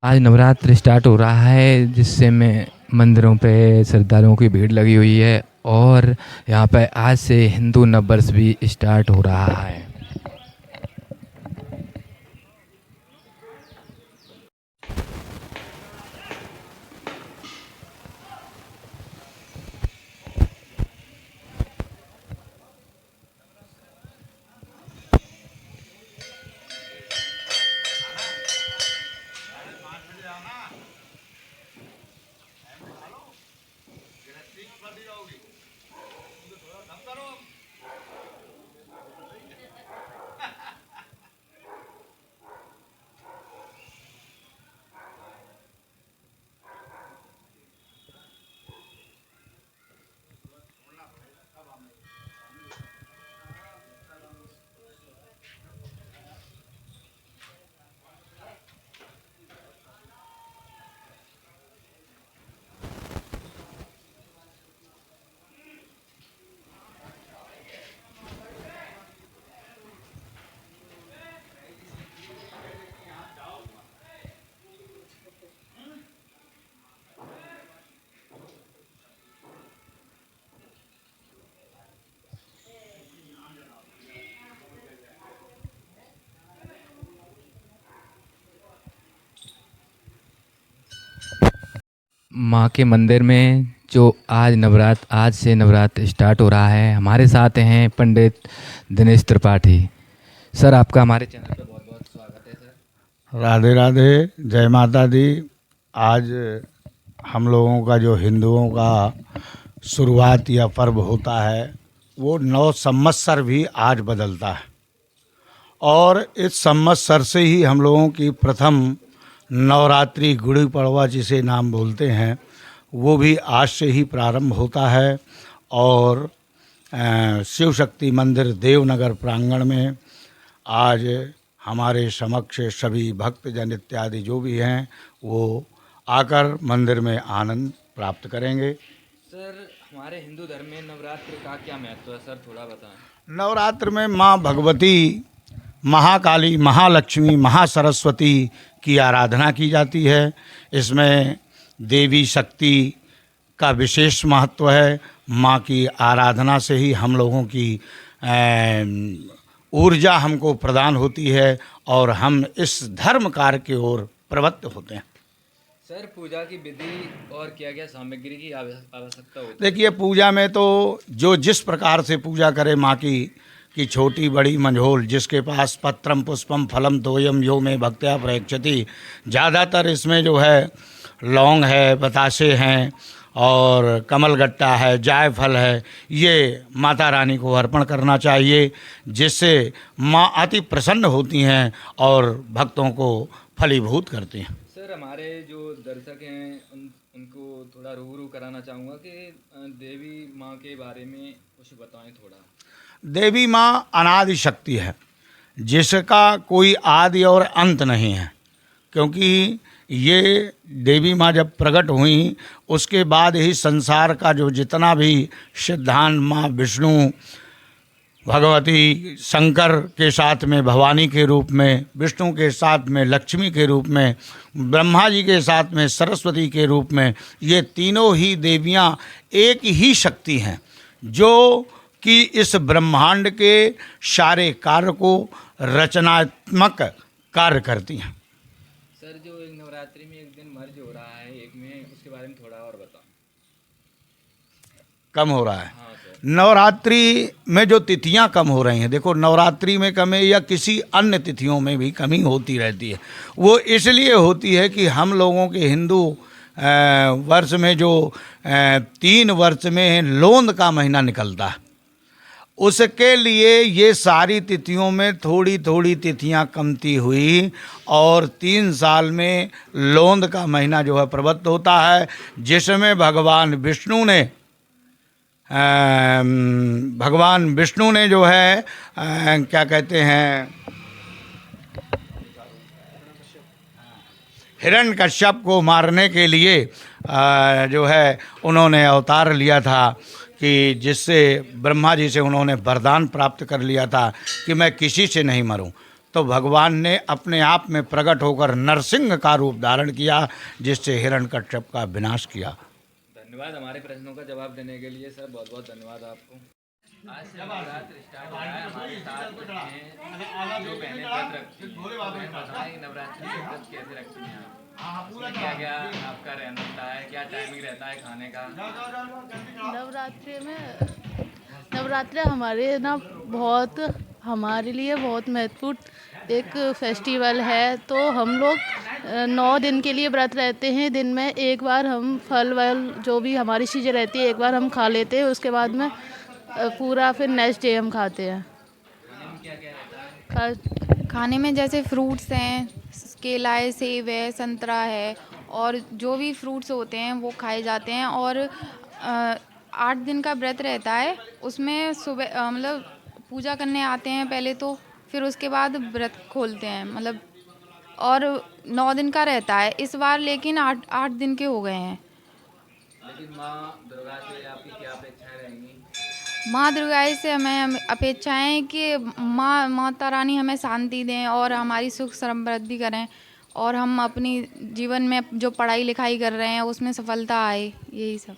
आज नवरात्र स्टार्ट हो रहा है जिससे में मंदिरों पे श्रद्धालुओं की भीड़ लगी हुई है। और यहाँ पे आज से हिंदू नववर्ष भी स्टार्ट हो रहा है। माँ के मंदिर में जो आज से नवरात्र स्टार्ट हो रहा है। हमारे साथ हैं पंडित दिनेश त्रिपाठी। सर, आपका हमारे चैनल पे बहुत बहुत स्वागत है सर। राधे राधे, जय माता दी। आज हम लोगों का जो हिंदुओं का शुरुआत या पर्व होता है वो नौ संवत्सर भी आज बदलता है। और इस संवत्सर से ही हम लोगों की प्रथम नवरात्रि गुड़ी पड़वा जिसे नाम बोलते हैं वो भी आज से ही प्रारंभ होता है। और शिव शक्ति मंदिर देवनगर प्रांगण में आज हमारे समक्ष सभी भक्तजन इत्यादि जो भी हैं वो आकर मंदिर में आनंद प्राप्त करेंगे। सर, हमारे हिंदू धर्म में नवरात्र का क्या महत्व है सर, थोड़ा बताएं। नवरात्र में माँ भगवती, महाकाली, महालक्ष्मी, महासरस्वती की आराधना की जाती है। इसमें देवी शक्ति का विशेष महत्व है। माँ की आराधना से ही हम लोगों की ऊर्जा हमको प्रदान होती है और हम इस धर्म कार्य की ओर प्रवृत्त होते हैं। सर, पूजा की विधि और क्या क्या सामग्री की आवश्यकता होती है? देखिए, पूजा में तो जो जिस प्रकार से पूजा करे माँ की छोटी बड़ी मंझोल, जिसके पास पत्रम पुष्पम फलम तोयम यो में भक्त्या प्रयच्छति, ज़्यादातर इसमें जो है लौंग है, बतासे हैं और कमलगट्टा है, जायफल है, ये माता रानी को अर्पण करना चाहिए, जिससे माँ अति प्रसन्न होती हैं और भक्तों को फलीभूत करती हैं। सर, हमारे जो दर्शक हैं उनको थोड़ा रूबरू कराना चाहूँगा कि देवी माँ के बारे में कुछ बताएं थोड़ा। देवी माँ अनादि शक्ति है जिसका कोई आदि और अंत नहीं है। क्योंकि ये देवी माँ जब प्रकट हुई उसके बाद ही संसार का जो जितना भी सिद्धांत, माँ विष्णु, भगवती शंकर के साथ में भवानी के रूप में, विष्णु के साथ में लक्ष्मी के रूप में, ब्रह्मा जी के साथ में सरस्वती के रूप में, ये तीनों ही देवियाँ एक ही शक्ति हैं जो कि इस ब्रह्मांड के सारे कार्य को रचनात्मक कार्य करती हैं। सर, जो नवरात्रि में एक दिन मर्ज हो रहा है एक में, उसके बारे में थोड़ा और बताओ। कम हो रहा है। हाँ सर। नवरात्रि में जो तिथियां कम हो रही हैं, देखो नवरात्रि में कमी या किसी अन्य तिथियों में भी कमी होती रहती है। वो इसलिए होती है कि हम लोगों के हिंदू वर्ष में जो 3 वर्ष में लोंद का महीना निकलता है, उसके लिए ये सारी तिथियों में थोड़ी थोड़ी तिथियां कमती हुई और 3 साल में लोंद का महीना जो है प्रवृत्त होता है, जिसमें भगवान विष्णु ने जो है क्या कहते हैं, हिरण्यकश्यप को मारने के लिए जो है उन्होंने अवतार लिया था कि जिससे ब्रह्मा जी से उन्होंने वरदान प्राप्त कर लिया था कि मैं किसी से नहीं मरूं। तो भगवान ने अपने आप में प्रकट होकर नरसिंह का रूप धारण किया, जिससे हिरण्यकश्यप का विनाश किया। धन्यवाद हमारे प्रश्नों का जवाब देने के लिए सर, बहुत बहुत धन्यवाद आपको। आज से नवरात्र स्टार्ट हो रहा है, हमारे साथ कुछ हैं जो बहनें व्रत रखती हैं। तो बहन बताएं नवरात्रि के व्रत कैसे रखती हैं आप, उसमें क्या क्या आपका रहता है, क्या टाइमिंग रहता है खाने का? नवरात्रि हमारे ना बहुत, हमारे लिए बहुत महत्वपूर्ण एक फेस्टिवल है। तो हम लोग 9 दिन के लिए व्रत रहते हैं। दिन में एक बार हम फल वल जो भी हमारी चीज़ें रहती है एक बार हम खा लेते हैं, उसके बाद में पूरा फिर नेक्स्ट डे हम खाते हैं। खाने में जैसे फ्रूट्स हैं, केला है, सेब है, संतरा है, और जो भी फ्रूट्स होते हैं वो खाए जाते हैं। और 8 दिन का व्रत रहता है, उसमें सुबह मतलब पूजा करने आते हैं पहले तो, फिर उसके बाद व्रत खोलते हैं मतलब। और 9 दिन का रहता है इस बार, लेकिन 8 दिन के हो गए हैं। लेकिन माँ दुर्गा से आपकी क्या अपेक्षाएं रहेंगी? माँ दुर्गा से हमें अपेक्षाएं हैं कि माता रानी हमें शांति दें और हमारी सुख समृद्धि करें, और हम अपनी जीवन में जो पढ़ाई लिखाई कर रहे हैं उसमें सफलता आए, यही सब।